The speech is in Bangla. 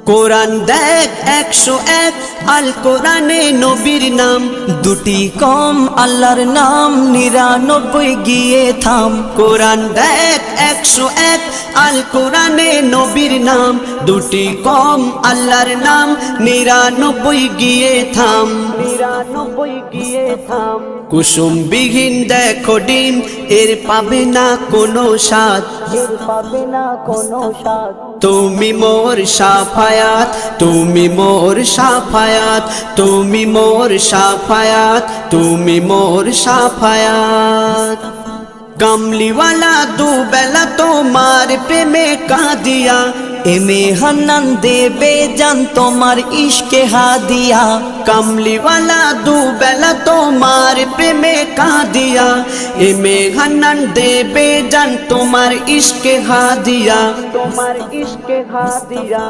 কোরআন দেখ 101 আল কোরআনে নবীর নাম, দুটি কম আল্লাহর নাম 99 গিয়ে থাম। কোরআন দেখ 101 আল কোরআনে নবীর নাম, দুটি কম আল্লাহর নাম 99 গিয়ে থাম। 99 গিয়ে থাম। কুসুম বিহীন দেখো ডিম, এর পাবে না কোনো স্বাদ, এর পাবে না কোনো স্বাদ। তুমি মোর শাফায়াত, তুমি মোর শাফায়াত, তুমি মোর শাফায়াত, তুমি মোর শাফায়াত। কামলিওয়ালা দুবেলা তোমার প্রেমে কাঁদিয়া, এমে হান্নান দেবে জান তোমার ইশকে হাদিয়া। কামলিওয়ালা দুবেলা তোমার প্রেমে কাঁদিয়া, এমে হান্নান দেবে জান তোমার ইশকে হাদিয়া, তোমার ইশকে হাদিয়া।